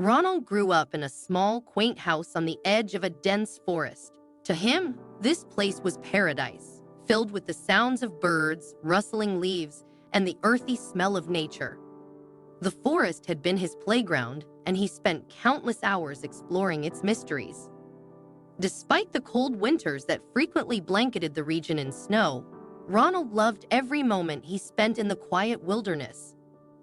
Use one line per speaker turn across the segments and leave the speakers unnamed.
Ronald grew up in a small, quaint house on the edge of a dense forest. To him, this place was paradise, filled with the sounds of birds, rustling leaves, and the earthy smell of nature. The forest had been his playground, and he spent countless hours exploring its mysteries. Despite the cold winters that frequently blanketed the region in snow, Ronald loved every moment he spent in the quiet wilderness.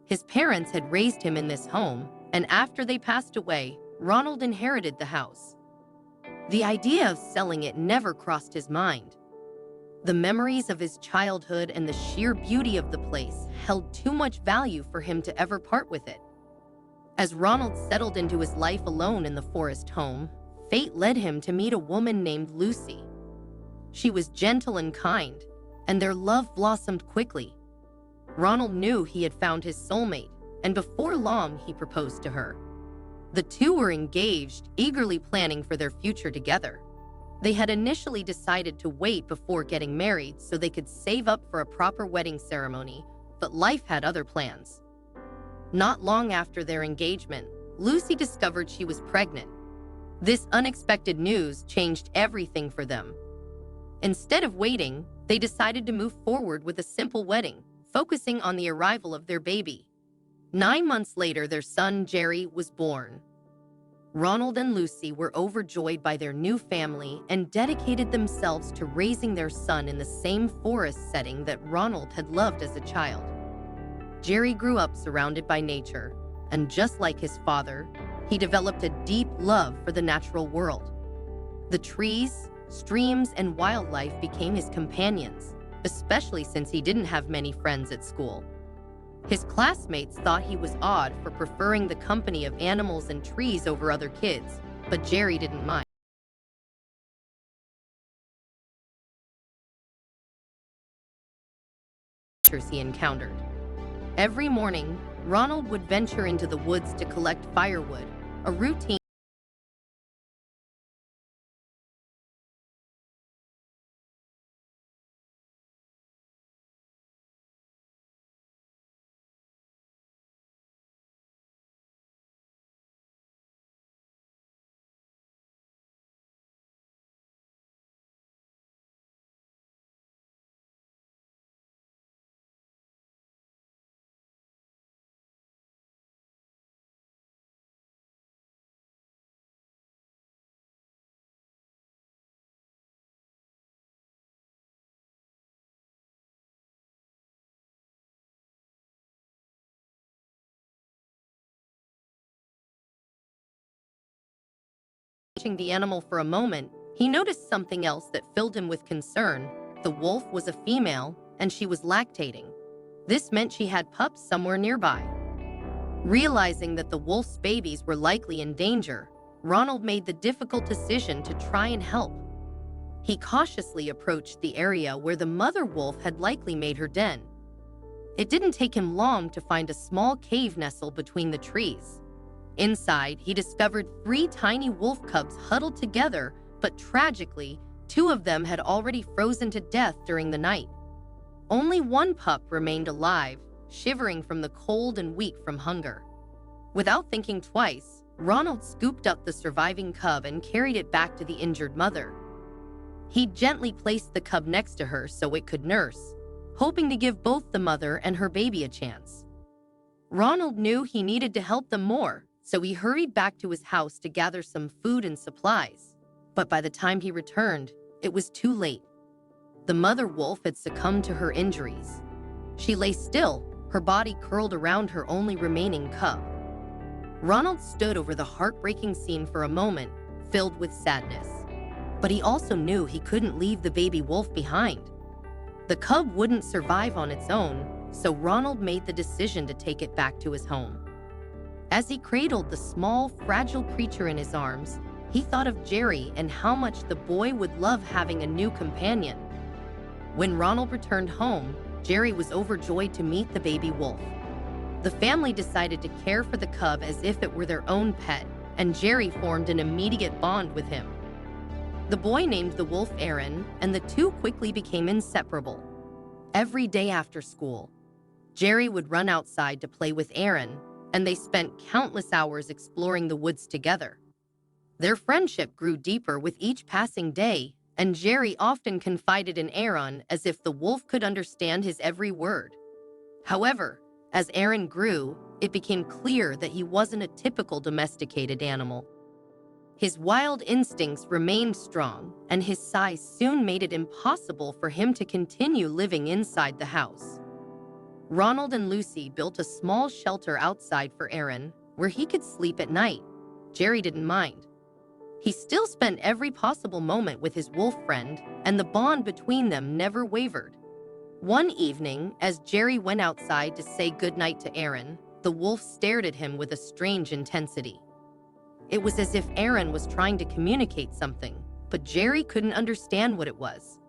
His parents had raised him in this home, and after they passed away, Ronald inherited the house. The idea of selling it never crossed his mind. The memories of his childhood and the sheer beauty of the place held too much value for him to ever part with it. As Ronald settled into his life alone in the forest home, fate led him to meet a woman named Lucy. She was gentle and kind, and their love blossomed quickly. Ronald knew he had found his soulmate, and before long he proposed to her. The two were engaged, eagerly planning for their future together. They had initially decided to wait before getting married so they could save up for a proper wedding ceremony, but life had other plans. Not long after their engagement, Lucy discovered she was pregnant. This unexpected news changed everything for them. Instead of waiting, they decided to move forward with a simple wedding, focusing on the arrival of their baby. 9 months later, their son, Jerry, was born. Ronald and Lucy were overjoyed by their new family and dedicated themselves to raising their son in the same forest setting that Ronald had loved as a child. Jerry grew up surrounded by nature, and just like his father, he developed a deep love for the natural world. The trees, streams, and wildlife became his companions, especially since he didn't have many friends at school. His classmates thought he was odd for preferring the company of animals and trees over other kids, but Jerry didn't mind. He encountered. Every morning, Ronald would venture into the woods to collect firewood, a routine watching the animal for a moment, he noticed something else that filled him with concern. The wolf was a female, and she was lactating. This meant she had pups somewhere nearby. Realizing that the wolf's babies were likely in danger, Ronald made the difficult decision to try and help. He cautiously approached the area where the mother wolf had likely made her den. It didn't take him long to find a small cave nestled between the trees. Inside, he discovered 3 tiny wolf cubs huddled together, but tragically, 2 of them had already frozen to death during the night. Only one pup remained alive, shivering from the cold and weak from hunger. Without thinking twice, Ronald scooped up the surviving cub and carried it back to the injured mother. He gently placed the cub next to her so it could nurse, hoping to give both the mother and her baby a chance. Ronald knew he needed to help them more, so he hurried back to his house to gather some food and supplies. But by the time he returned, it was too late. The mother wolf had succumbed to her injuries. She lay still, her body curled around her only remaining cub. Ronald stood over the heartbreaking scene for a moment, filled with sadness. But he also knew he couldn't leave the baby wolf behind. The cub wouldn't survive on its own, so Ronald made the decision to take it back to his home. As he cradled the small, fragile creature in his arms, he thought of Jerry and how much the boy would love having a new companion. When Ronald returned home, Jerry was overjoyed to meet the baby wolf. The family decided to care for the cub as if it were their own pet, and Jerry formed an immediate bond with him. The boy named the wolf Aaron, and the two quickly became inseparable. Every day after school, Jerry would run outside to play with Aaron, and they spent countless hours exploring the woods together. Their friendship grew deeper with each passing day, and Jerry often confided in Aaron as if the wolf could understand his every word. However, as Aaron grew, it became clear that he wasn't a typical domesticated animal. His wild instincts remained strong, and his size soon made it impossible for him to continue living inside the house. Ronald and Lucy built a small shelter outside for Aaron, where he could sleep at night. Jerry didn't mind. He still spent every possible moment with his wolf friend, and the bond between them never wavered. One evening, as Jerry went outside to say goodnight to Aaron, the wolf stared at him with a strange intensity. It was as if Aaron was trying to communicate something, but Jerry couldn't understand what it was.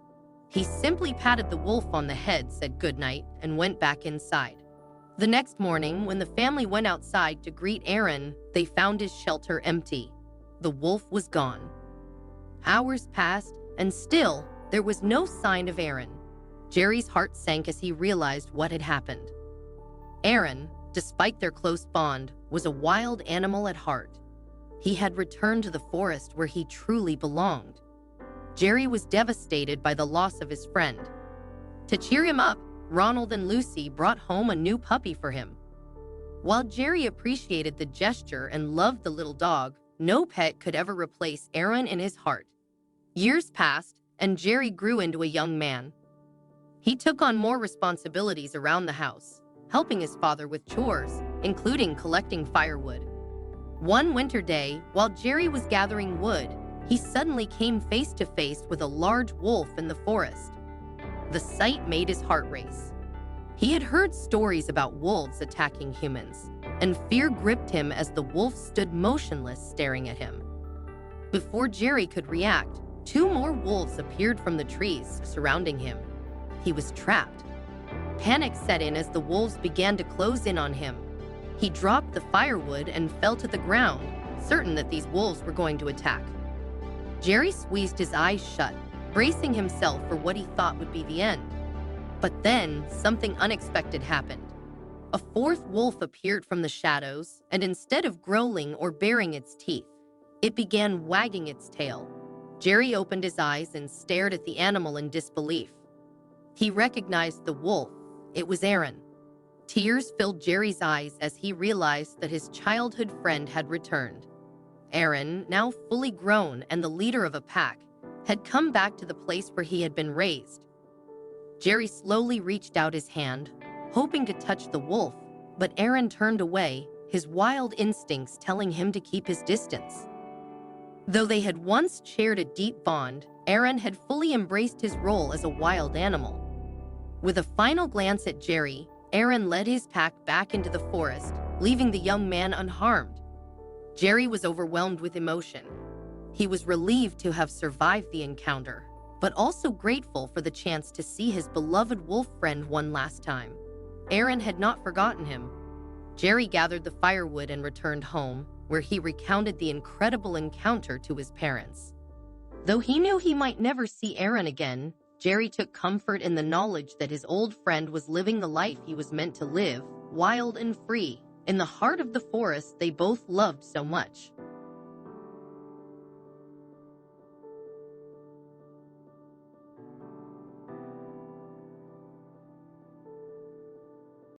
He simply patted the wolf on the head, said goodnight, and went back inside. The next morning, when the family went outside to greet Aaron, they found his shelter empty. The wolf was gone. Hours passed, and still, there was no sign of Aaron. Jerry's heart sank as he realized what had happened. Aaron, despite their close bond, was a wild animal at heart. He had returned to the forest where he truly belonged. Jerry was devastated by the loss of his friend. To cheer him up, Ronald and Lucy brought home a new puppy for him. While Jerry appreciated the gesture and loved the little dog, no pet could ever replace Aaron in his heart. Years passed, and Jerry grew into a young man. He took on more responsibilities around the house, helping his father with chores, including collecting firewood. One winter day, while Jerry was gathering wood, he suddenly came face to face with a large wolf in the forest. The sight made his heart race. He had heard stories about wolves attacking humans, and fear gripped him as the wolf stood motionless staring at him. Before Jerry could react, two more wolves appeared from the trees surrounding him. He was trapped. Panic set in as the wolves began to close in on him. He dropped the firewood and fell to the ground, certain that these wolves were going to attack. Jerry squeezed his eyes shut, bracing himself for what he thought would be the end. But then, something unexpected happened. A fourth wolf appeared from the shadows, and instead of growling or baring its teeth, it began wagging its tail. Jerry opened his eyes and stared at the animal in disbelief. He recognized the wolf. It was Aaron. Tears filled Jerry's eyes as he realized that his childhood friend had returned. Aaron, now fully grown and the leader of a pack, had come back to the place where he had been raised. Jerry slowly reached out his hand, hoping to touch the wolf, but Aaron turned away, his wild instincts telling him to keep his distance. Though they had once shared a deep bond, Aaron had fully embraced his role as a wild animal. With a final glance at Jerry, Aaron led his pack back into the forest, leaving the young man unharmed. Jerry was overwhelmed with emotion. He was relieved to have survived the encounter, but also grateful for the chance to see his beloved wolf friend one last time. Aaron had not forgotten him. Jerry gathered the firewood and returned home, where he recounted the incredible encounter to his parents. Though he knew he might never see Aaron again, Jerry took comfort in the knowledge that his old friend was living the life he was meant to live, wild and free, in the heart of the forest they both loved so much.